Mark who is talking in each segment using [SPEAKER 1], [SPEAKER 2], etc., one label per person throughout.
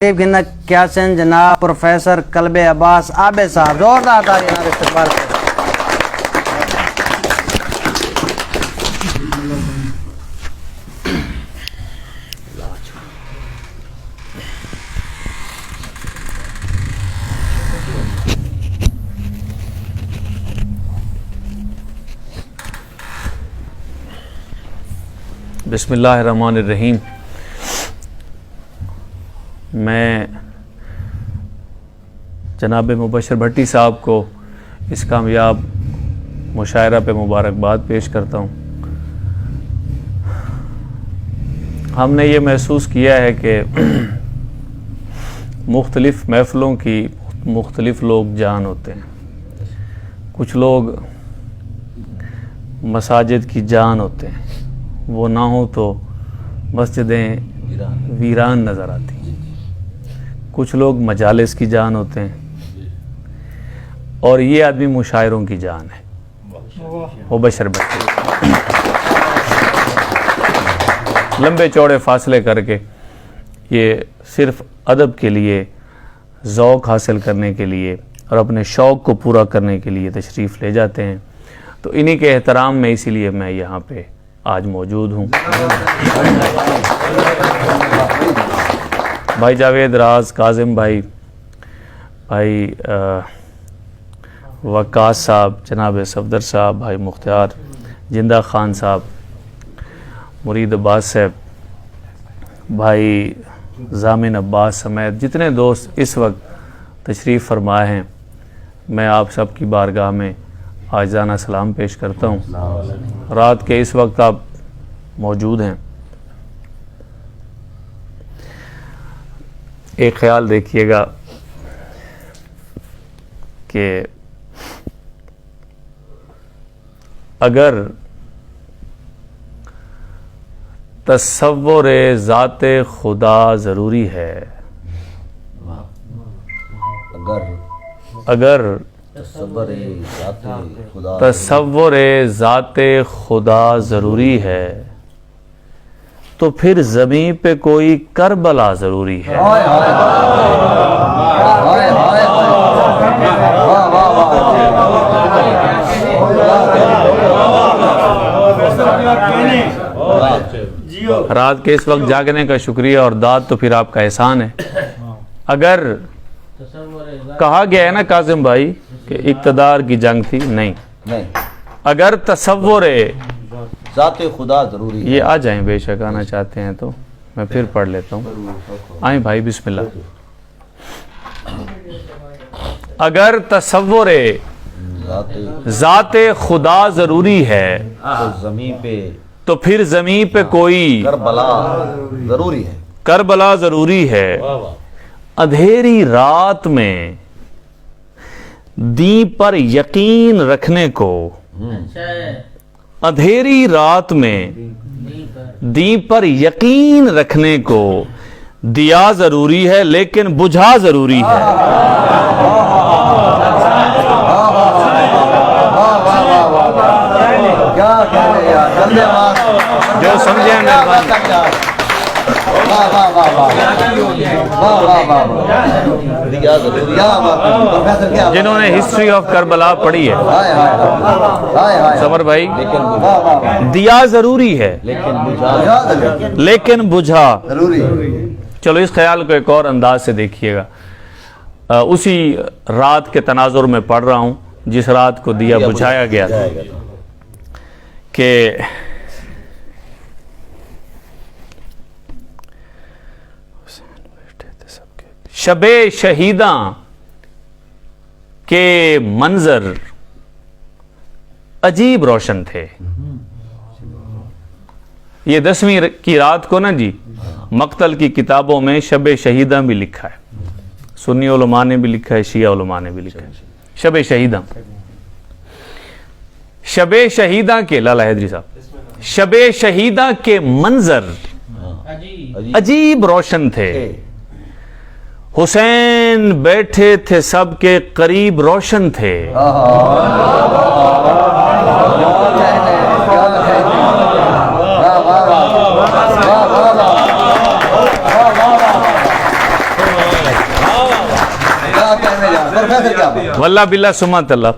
[SPEAKER 1] क्यासन जनाब प्रोफेसर कल्बे अब्बास आबे साहब, जोरदार तालियां से इस्तकबाल करें।
[SPEAKER 2] बिस्मिल्लाहिर्रहमानिर्रहीम। मैं जनाब मुबशर भट्टी साहब को इस कामयाब मुशायरा पे मुबारकबाद पेश करता हूँ। हमने ये महसूस किया है कि मुख्तलिफ़ महफ़िलों की मुख्तलिफ़ लोग जान होते हैं। कुछ लोग मसाजिद की जान होते हैं, वो ना हो तो मस्जिदें वीरान नज़र आती हैं। कुछ लोग मजालिस की जान होते हैं और ये आदमी मुशायरों की जान है, मुबशर भट्टी। लंबे चौड़े फासले करके ये सिर्फ़ अदब के लिए, ज़ौक़ हासिल करने के लिए और अपने शौक़ को पूरा करने के लिए तशरीफ़ ले जाते हैं। तो इन्हीं के एहतराम में इसीलिए मैं यहाँ पे आज मौजूद हूँ। भाई जावेद, राज, काजिम भाई, वक्कास साहब, जनाब सफदर साहब, भाई मुख्तार, जिंदा खान साहब, मुरीद अब्बास साहब, भाई जामिन अब्बास समेत जितने दोस्त इस वक्त तशरीफ़ फरमाए हैं, मैं आप सब की बारगाह में आज़ाना सलाम पेश करता हूँ। रात के इस वक्त आप मौजूद हैं। एक ख्याल देखिएगा कि अगर तसव्वुर ज़ाते खुदा ज़रूरी है, अगर तसव्वुर ज़ाते खुदा ज़रूरी है तो फिर ज़मीं पे कोई करबला ज़रूरी है। रात के इस वक्त जागने का शुक्रिया और दाद तो फिर आपका एहसान है। अगर कहा गया है ना काजिम भाई कि इक़्तिदार की जंग थी, नहीं, अगर तसव्वुर ज़ाते खुदा ज़रूरी है। ये आ जाएं, बेशक आना चाहते हैं तो मैं फिर पढ़ लेता हूँ। आए भाई, बिस्मिल्लाह। अगर तसव्वुर ज़ाते खुदा ज़रूरी है तो फिर ज़मीं पे कोई करबला ज़रूरी है। अंधेरी रात में दी पर यकीन रखने को, अंधेरी रात में दी पर यकीन रखने को दिया ज़रूरी है, लेकिन बुझा ज़रूरी है। जो समझे जिन्होंने हिस्ट्री ऑफ करबला पढ़ी है, समर भाई, दिया जरूरी है लेकिन बुझा। चलो इस ख्याल को एक और अंदाज से देखिएगा। उसी रात के तनाजुर में पढ़ रहा हूँ जिस रात को दिया बुझाया गया था कि शबे शहीदा के मंजर अजीब रोशन थे। ये 10वीं की रात को ना जी, मक्तल की किताबों में शबे शहीदा भी लिखा है, सुन्नी उलमा ने भी लिखा है, शिया उलमा ने भी लिखा है। शबे शहीदा, शबे शहीदा के, लाला हैदरी साहब, शबे शहीदा के मंजर अजीब रोशन थे। हुसैन बैठे थे सबके करीब रोशन थे।
[SPEAKER 3] क्या कहने जा प्रोफेसर क्या
[SPEAKER 2] वल्लाह बिल्ला सुमा तल्ला,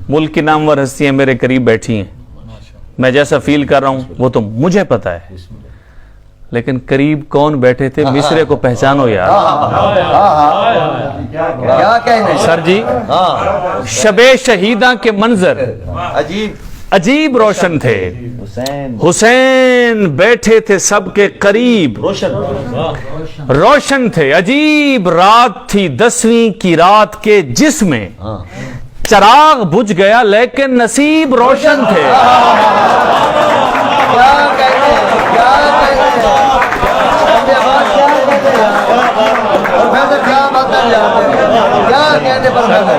[SPEAKER 2] मुल्क की नामवर हस्तियां मेरे करीब बैठी हैं। मैं जैसा फील कर रहा हूं वो तो मुझे पता है, लेकिन करीब कौन बैठे थे मिसरे को पहचानो यार।
[SPEAKER 3] क्या कहने
[SPEAKER 2] सर जी, शबे शहीदा के मंजर
[SPEAKER 3] अजीब
[SPEAKER 2] अजीब रोशन थे।
[SPEAKER 3] हुसैन
[SPEAKER 2] हुसैन बैठे थे सबके करीब, रोशन थे। अजीब रात थी 10वीं की रात के जिसमें चिराग बुझ गया लेकिन नसीब रोशन थे।
[SPEAKER 3] क्या कहने क्या कहने प्रोफेसर क्या मतलब क्या कहने प्रोफेसर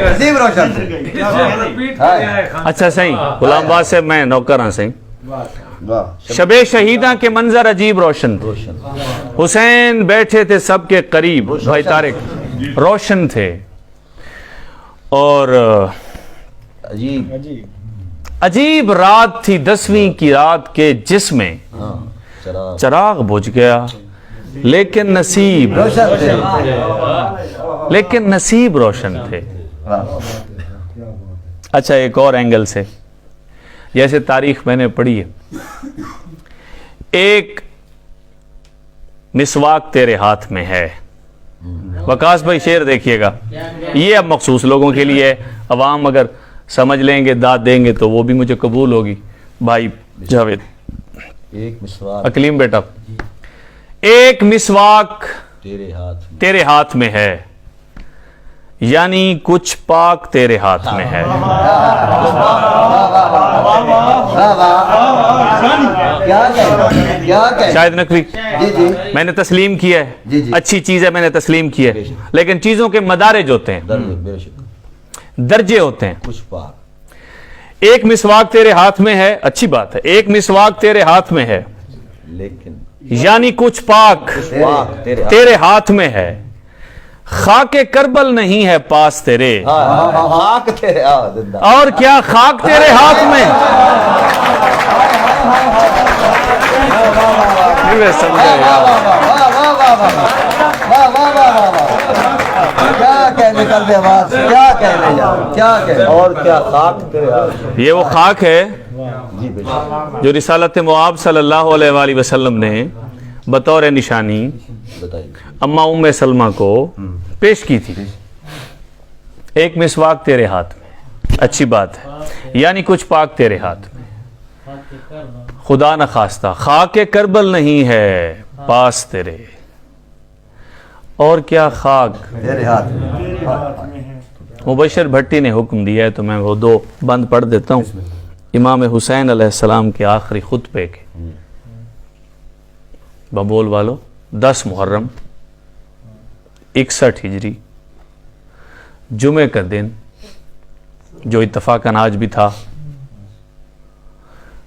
[SPEAKER 3] नसीब रोशन
[SPEAKER 2] अच्छा सही गुलाम बाद से मैं नौकर हाँ सही। शबे शहीदा के मंजर अजीब रोशन थे। हुसैन बैठे थे सबके करीब, भाई तारिक रोशन थे। और अजीब रात थी 10वीं की रात के जिसमें चिराग बुझ गया लेकिन नसीब रोशन थे। अच्छा एक और एंगल से, जैसे तारीख मैंने पढ़ी है, एक मिसवाक तेरे हाथ में है। वकास भाई शेर देखिएगा, ये अब मखसूस लोगों के लिए है। अवाम अगर समझ लेंगे, दाद देंगे तो वो भी मुझे कबूल होगी। भाई जावेद,
[SPEAKER 3] एक मिसवाक
[SPEAKER 2] अकलीम बेटा, एक मिसवाक
[SPEAKER 3] तेरे हाथ में
[SPEAKER 2] है, यानी कुछ पाक तेरे हाथ में है।
[SPEAKER 3] क्या
[SPEAKER 2] शायद नकवी
[SPEAKER 3] जी जी
[SPEAKER 2] मैंने तस्लीम किया है,
[SPEAKER 3] जी, जी।
[SPEAKER 2] अच्छी चीज है, मैंने तस्लीम किया है, लेकिन चीजों के मदारिज होते हैं, दर्जे होते हैं।
[SPEAKER 3] कुछ पाक
[SPEAKER 2] एक मिसवाक तेरे हाथ में है, अच्छी बात है, एक मिसवाक तेरे हाथ में है,
[SPEAKER 3] लेकिन
[SPEAKER 2] यानी कुछ पाक तेरे हाथ में है। खाके करबल नहीं है पास तेरे,
[SPEAKER 3] खाक तेरे
[SPEAKER 2] और क्या खाक तेरे हाथ में।
[SPEAKER 3] क्या कहने कल आवाज क्या कहने क्या कहने और क्या खाक तेरे हाथ।
[SPEAKER 2] ये वो खाक है
[SPEAKER 3] जी बेटा
[SPEAKER 2] जो रिसालत मुआब सल्लल्लाहु अलैहि वसल्लम ने बतौर निशानी
[SPEAKER 3] बताइए
[SPEAKER 2] अम्मा उम्मे सलमा को पेश की थी। एक मिसवाक तेरे हाथ में, अच्छी बात है, यानी कुछ पाक तेरे हाथ में। खुदा न खास्ता खाके करबल नहीं है पास तेरे, और क्या खाक
[SPEAKER 3] तेरे हाथ में।
[SPEAKER 2] मुबशर भट्टी ने हुक्म दिया है तो मैं वो दो बंद पढ़ देता हूँ। इमाम हुसैन अलैहिस्सलाम के आखिरी खुतबे के, बबोल वालों, 10 मुहर्रम 61 हिजरी, जुमे का दिन, जो इत्तफाकन आज भी था।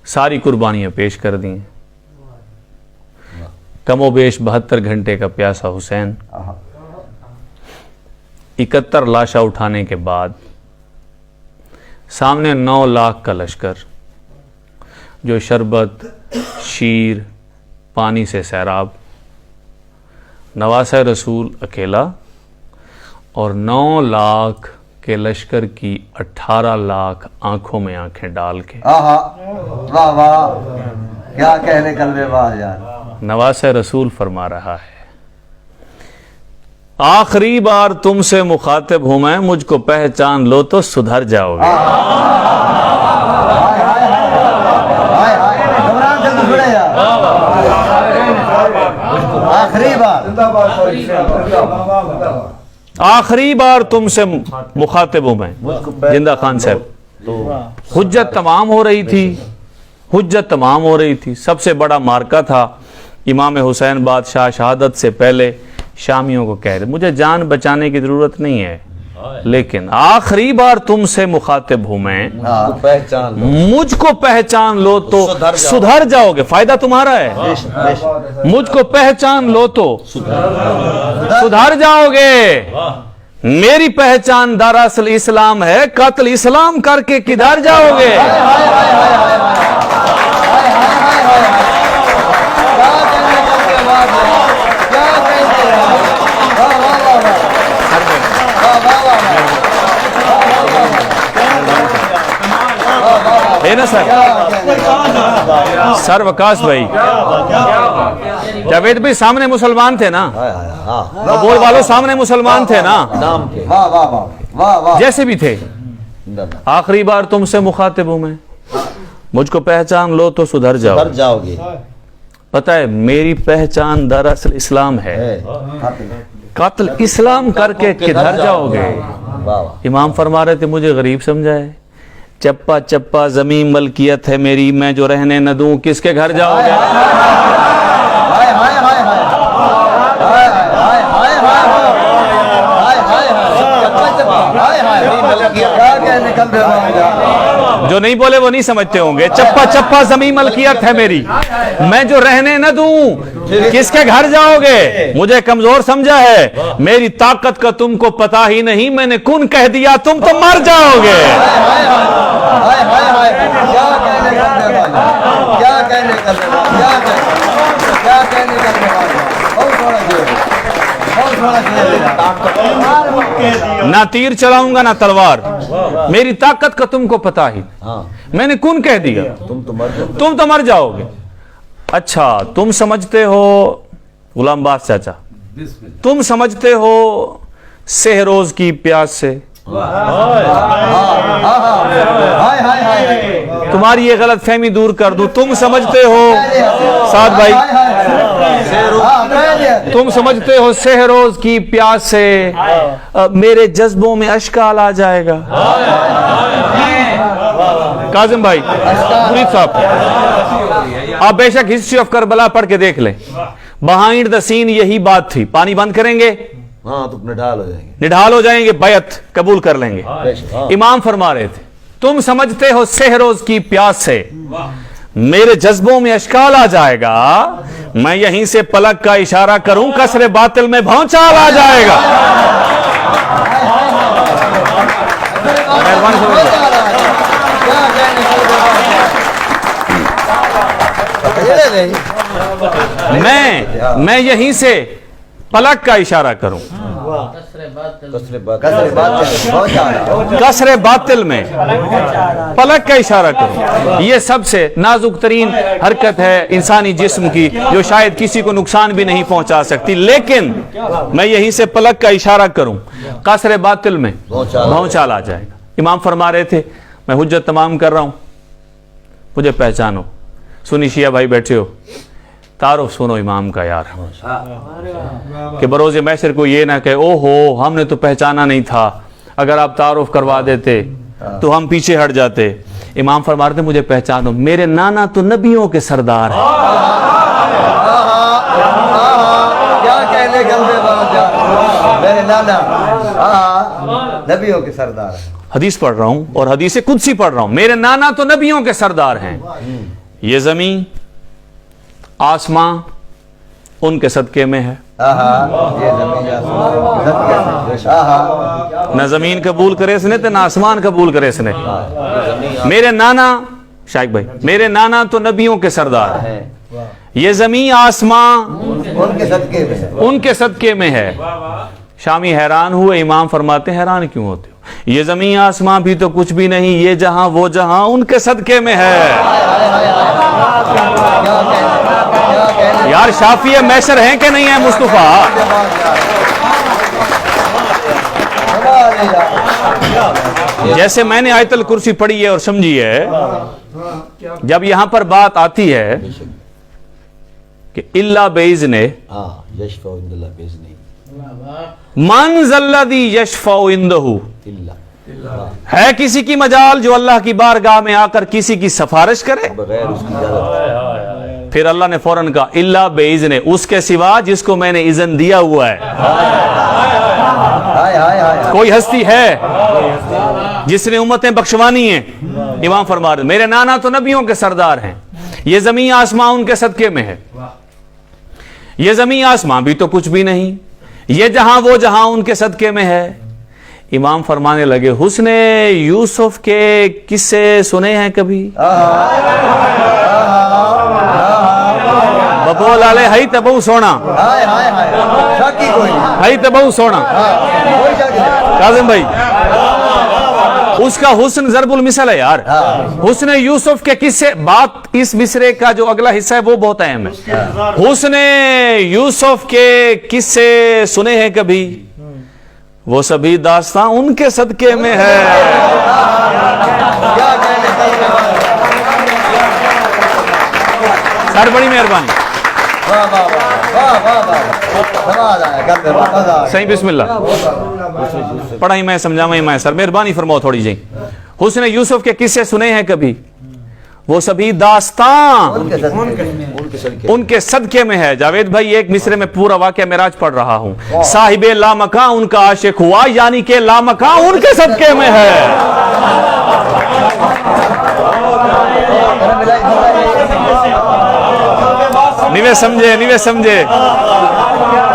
[SPEAKER 2] सारी कुर्बानियां पेश कर दी, कमोबेश 72 घंटे का प्यासा हुसैन, 71 लाशा उठाने के बाद सामने 9 लाख का लश्कर, जो शरबत, शीर, पानी से सैराब, नवासा रसूल अकेला और 9 लाख के लश्कर की 18 लाख आंखों में आंखें डाल के।
[SPEAKER 3] वाह वाह, क्या कहने कलमे वाह यार।
[SPEAKER 2] नवासा रसूल फरमा रहा है, आखिरी बार तुमसे मुखातिब हूं मैं, मुझको पहचान लो तो सुधर जाओगे।
[SPEAKER 3] आखिरी बार
[SPEAKER 2] आखिरी बार तुमसे मुखातिब हूं मैं। जिंदा खान साहब, हुज्जत तमाम हो रही थी, हुज्जत तमाम हो रही थी। सबसे बड़ा मार्का था। इमाम हुसैन बादशाह शहादत से पहले शामियों को कह रहे, मुझे जान बचाने की जरूरत नहीं है, लेकिन आखिरी बार तुमसे मुखातिब हूं मैं,
[SPEAKER 3] पहचान
[SPEAKER 2] मुझको पहचान लो तो सुधर जाओगे। फायदा तुम्हारा है, मुझको पहचान लो तो सुधर जाओगे। मेरी पहचान दरअसल इस्लाम है, कत्ल इस्लाम करके किधर जाओगे। सर सर वकास भाई, जावेद भाई सामने मुसलमान थे ना,
[SPEAKER 3] हाँ
[SPEAKER 2] बोल वालों सामने मुसलमान थे ना,
[SPEAKER 3] नाम के
[SPEAKER 1] वाह वाह वाह वाह वाह।
[SPEAKER 2] जैसे भी थे। आखिरी बार तुमसे मुखातिब हूं मैं, मुझको पहचान लो तो सुधर जाओ।
[SPEAKER 3] घर जाओगे
[SPEAKER 2] पता है मेरी पहचान दरअसल इस्लाम है, कत्ल इस्लाम करके किधर जाओगे।
[SPEAKER 3] वाह वाह।
[SPEAKER 2] इमाम फरमा रहे थे मुझे गरीब समझा है, चप्पा चप्पा जमीन मलकियत है मेरी, मैं जो रहने न दूं किसके घर जाओगे।
[SPEAKER 1] हाय हाय हाय हाय हाय हाय हाय हाय हाय हाय हाय। क्या कहने कल बे
[SPEAKER 2] जो नहीं बोले वो नहीं समझते होंगे। चप्पा चप्पा जमीन मलकियत है मेरी, मैं जो रहने न दूं किसके घर जाओगे। मुझे कमजोर समझा है, मेरी ताकत का तुमको पता ही नहीं, मैंने कौन कह दिया तुम तो मर जाओगे।
[SPEAKER 1] हाय हाय हाय। क्या कहने कल बे क्या कहने कल क्या कहने कल बे। बहुत बड़ा खेल, बहुत बड़ा खेल।
[SPEAKER 2] ना तीर चलाऊंगा ना तलवार, मेरी ताकत का तुमको पता ही, मैंने कौन कह दिया
[SPEAKER 3] तुम
[SPEAKER 2] तुम तो मर जाओगे। अच्छा तुम समझते हो गुलाम बास चाचा, तुम समझते हो सहरोज की प्यास से,
[SPEAKER 1] हाय हाय हाय।
[SPEAKER 2] तुम्हारी ये गलत फहमी दूर कर दूं। तुम समझते हो साद भाई, तुम समझते हो सहरोज की प्यास से मेरे जज्बों में अश्काल आ जाएगा। काजिम भाई मुरीद साहब, आप बेशक हिस्ट्री ऑफ करबला पढ़ के देख लें, बिहाइंड द सीन यही बात थी। पानी बंद करेंगे,
[SPEAKER 3] हाँ तो निढाल हो जाएंगे,
[SPEAKER 2] निढाल हो जाएंगे, बैत कबूल कर लेंगे। इमाम फरमा रहे थे तुम समझते हो सहरोज की प्यास से मेरे जज्बों में अश्काल आ जाएगा, मैं यहीं से पलक का इशारा करूं कसरे बातिल में भौचाल आ जाएगा। मैं यहीं से पलक का इशारा करूं कसरे बातिल में पलक का इशारा करूं। यह सबसे नाजुक तरीन हरकत है इंसानी जिस्म की, जो शायद किसी को नुकसान भी नहीं पहुंचा सकती, लेकिन मैं यहीं से पलक का इशारा करूं कसरे बातिल में भौचाल आ जाएगा। इमाम फरमा रहे थे मैं हुज्जत तमाम कर रहा हूं, मुझे पहचानो। सुनी शिया भाई बैठे हो, तारुफ सुनो इमाम का यार, कि बरोज़े मैशर को ये ना कहे ओहो हमने तो पहचाना नहीं था, अगर आप तारुफ करवा देते तो हम पीछे हट जाते। इमाम फरमा रहे थे मुझे पहचानो, मेरे नाना तो नबियों के सरदार हैं।
[SPEAKER 1] क्या कहने कल बे मेरे नाना नबियों के सरदार हैं।
[SPEAKER 2] हदीस पढ़ रहा हूं और हदीस कुदसी पढ़ रहा हूं, मेरे नाना तो नबियों के सरदार हैं। ये जमीन आसमां उनके सदके में है, न जमीन कबूल करे इसने तो ना आसमान कबूल करे इसने। मेरे नाना शाइक भाई, मेरे नाना तो नबियों के सरदार हैं, ये जमीन आसमां उनके सदके में है। शामी हैरान हुए, इमाम फरमाते हैरान क्यों होते हो, ये जमीन आसमां भी तो कुछ भी नहीं, ये जहां वो जहां उनके सदके में है। यार शाफी मैशर हैं कि नहीं है मुस्तफा। जैसे मैंने आयतल कुर्सी पढ़ी है और समझी है, जब यहां पर बात आती है कि इल्ला बेइज़्ने मन ज़ल्लज़ी यशफ़अउ इंदहु, है किसी की मजाल जो अल्लाह की बारगाह में आकर किसी की सिफारिश करे।
[SPEAKER 3] बगैर उसकी इजाजत।
[SPEAKER 2] फिर अल्लाह ने फौरन कहा इल्ला बेइज़्ने, उसके सिवा जिसको मैंने इज़्न दिया हुआ है। कोई हस्ती है जिसने उम्मतें बख्शवानी हैं। इमाम फरमा रहे मेरे नाना तो नबियों के सरदार हैं, ये जमीन आसमां उनके सदके में है। ये जमीन आसमां भी तो कुछ भी नहीं, ये जहां वो जहां उनके सदके में है। इमाम फरमाने लगे हुस्ने यूसुफ के किस्से सुने हैं कभी? बबोल आले हई तबू सोना, हई तबू सोना। काजिम भाई उसका हुस्न ज़रबुल मिसल है यार। हुस्न यूसुफ के किस्से, बात इस मिसरे का जो अगला हिस्सा है वो बहुत अहम है। हुस्न यूसुफ के किस्से सुने हैं कभी? वो सभी दास्तां उनके सदके में है।
[SPEAKER 1] क्या कहने कलमे वाला।
[SPEAKER 2] सर बड़ी मेहरबानी।
[SPEAKER 1] वाह वाह वाह वाह वाह नमाज आया कलमे वाला।
[SPEAKER 2] सही बिस्मिल्लाह पढ़ाई मैं समझावा मैं सर मेहरबानी फरमाओ थोड़ी जी। हुस्न यूसुफ के किस्से सुने हैं कभी? वो सभी दास्तां उनके सदके में है। जावेद भाई एक मिसरे में पूरा वाकया मेराज पढ़ रहा हूं। साहिबे लामका उनका आशिक हुआ, यानी कि लामका उनके सदके में है। निवे समझे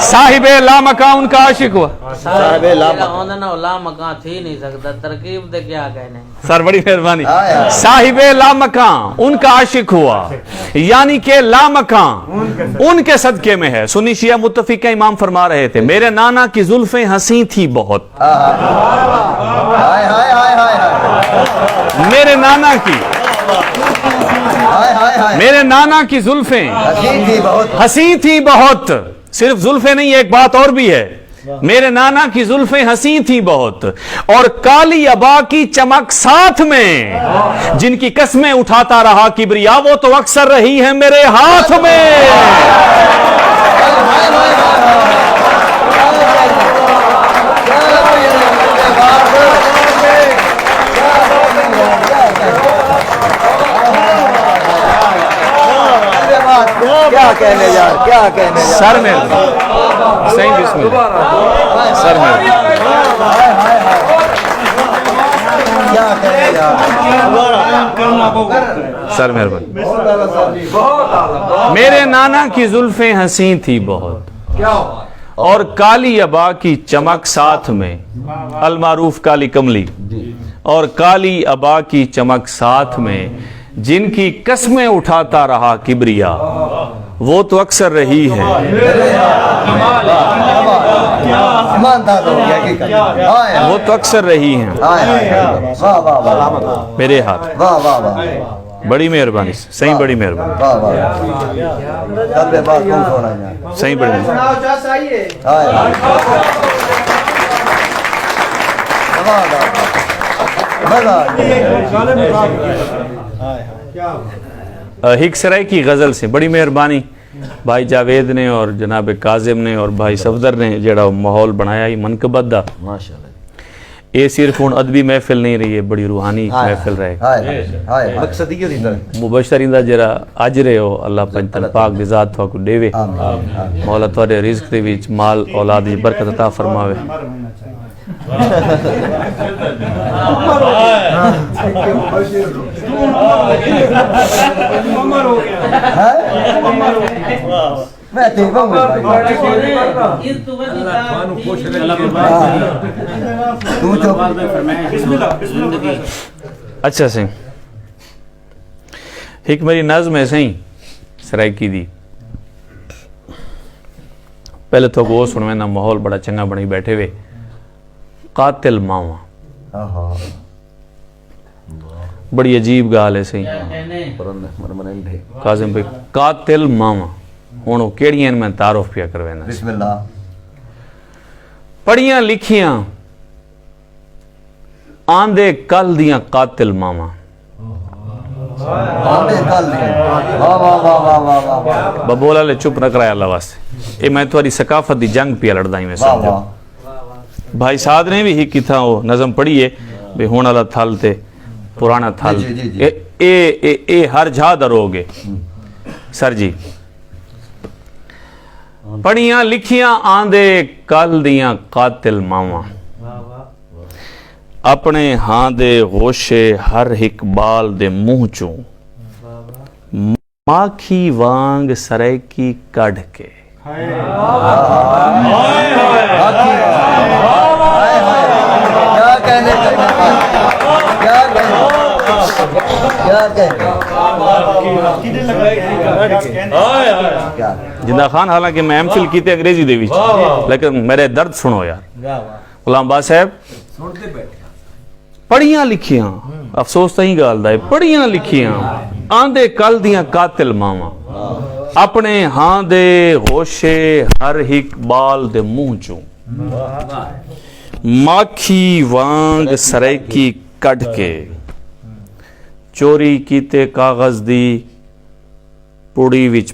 [SPEAKER 2] साहिबे लामका उनका आशिक हुआ।
[SPEAKER 3] साहिबे लामा
[SPEAKER 4] लामका थी नहीं सकता, तरकीब दे क्या कहने।
[SPEAKER 2] सर बड़ी मेहरबानी। साहिबे लामका उनका आशिक हुआ, यानी के लामका उनके सदके में है। सुन्नी शिया मुत्तफिक इमाम फरमा रहे थे, मेरे नाना की जुल्फें हंसी थी बहुत।
[SPEAKER 1] हाय हाय हाय हाय
[SPEAKER 2] मेरे नाना की
[SPEAKER 1] हाय हाय हाय
[SPEAKER 2] मेरे नाना की जुल्फें
[SPEAKER 1] हसीन थी बहुत।
[SPEAKER 2] हंसी थी बहुत। सिर्फ जुल्फें नहीं, एक बात और भी है। मेरे नाना की जुल्फें हंसी थी बहुत, और काली अबा की चमक साथ में। जिनकी कस्में उठाता रहा किबरिया, वो तो अक्सर रही है मेरे हाथ में।
[SPEAKER 1] क्या कहने यार, क्या कहने यार।
[SPEAKER 2] सर में सही बिस्मिल्लाह सर में
[SPEAKER 1] क्या कहने यार।
[SPEAKER 2] सर मेहरबानी। मेरे नाना की जुल्फें हंसी थी बहुत, और काली अबा की चमक साथ में। अलमारूफ काली कमली और काली अबा की चमक साथ में। जिनकी कस्में उठाता रहा किबरिया, वो तो अक्सर रही है।
[SPEAKER 1] ईमानदार हो गया कि हाय
[SPEAKER 2] वो तो अक्सर रही हैं
[SPEAKER 1] हाय हाय वाह वाह वाह
[SPEAKER 2] मेरे हाथ।
[SPEAKER 1] वाह वाह वाह
[SPEAKER 2] बड़ी मेहरबानी, सही बड़ी मेहरबानी,
[SPEAKER 1] वाह वाह। कलमे बात कौन सोना यार।
[SPEAKER 2] सही बड़ी मेहरबानी।
[SPEAKER 1] हाय नमाज आ मजा
[SPEAKER 2] हिक सराय की गज़ल से बड़ी मेहरबानी भाई जावेद ने और जनाब काजिम ने और भाई सफदर ने जड़ा माहौल बनाया ही मनकबत दा।
[SPEAKER 3] माशाल्लाह।
[SPEAKER 2] ये सिर्फ हुण अदबी महफिल नहीं रही है, बड़ी रूहानी महफिल रहे।
[SPEAKER 1] हाय हाय
[SPEAKER 3] मकसद ये होता है।
[SPEAKER 2] मुबशरीन दा जरा अज रहे हो, अल्लाह पंजतन पाक दी ज़ात को देवे।
[SPEAKER 1] आमीन।
[SPEAKER 2] मौला तुहाडे रिज़्क दे विच माल औलाद दी बरकत अता फरमावे।
[SPEAKER 1] मैं तो तू तो
[SPEAKER 2] अच्छा सही एक मेरी नज़्म है सही सराइकी दी। पहले तो वो सुनवे ना, माहौल बड़ा चंगा बनी बैठे हुए। कातिल मावा बड़ी अजीब गाल है सही काजिम भाई। कातिल मावा हुण केड़ियां मैं तारुफ पिया करवेना।
[SPEAKER 1] बिस्मिल्लाह।
[SPEAKER 2] पढ़ियां लिखियां आंदे कल दियां कातिल मावा।
[SPEAKER 1] आंदे कल दियां। वाह वाह वाह वाह वाह वाह।
[SPEAKER 2] बबोला ले चुप न कराया अल्लाह वास्ते। ये मैं तुम्हारी सकाफत दी जंग पिया लड़दा ही मैं
[SPEAKER 1] वाह
[SPEAKER 2] समझो।
[SPEAKER 1] वाह।
[SPEAKER 2] भाई साद ने भी ही किथा वो नज़म पढ़ी है भी होने वाला थल ते पुराना थल
[SPEAKER 1] जी, जी, जी।
[SPEAKER 2] ए हर झा दरोगे सर जी। पढ़ियां लिखियां आंदे कल दियां कातिल मावा। अपने हां दे होशे हर हिक बाल दे मुंह चों माखी वांग सरैकी कढ़ के।
[SPEAKER 1] क्या कहने क्या क्या
[SPEAKER 2] जिंदा खान हालांकि मैं एमफिल की अंग्रेजी दे विच, लेकिन मेरे दर्द सुनो यार। गुलाम बाद साहब ਪੜੀਆਂ ਲਿਖੀਆਂ ਅਫਸੋਸ ਤਾਂ ਹੀ ਗੱਲ ਦਾ ਹੈ ਪੜੀਆਂ ਲਿਖੀਆਂ ਆਂਦੇ ਕੱਲ ਦੀਆਂ ਕਾਤਿਲ ਮਾਵਾਂ ਆਪਣੇ ਹਾਂ ਦੇ ਹੋਸ਼ੇ ਹਰ ਇੱਕ ਬਾਲ ਦੇ ਮੂੰਹ ਚੋਂ ਮਾਖੀ ਵਾਂਗ ਸਰੈਕੀ ਕੱਢ ਕੇ ਚੋਰੀ ਕੀਤੇ ਕਾਗਜ਼ ਦੀ ਪੁੜੀ ਵਿੱਚ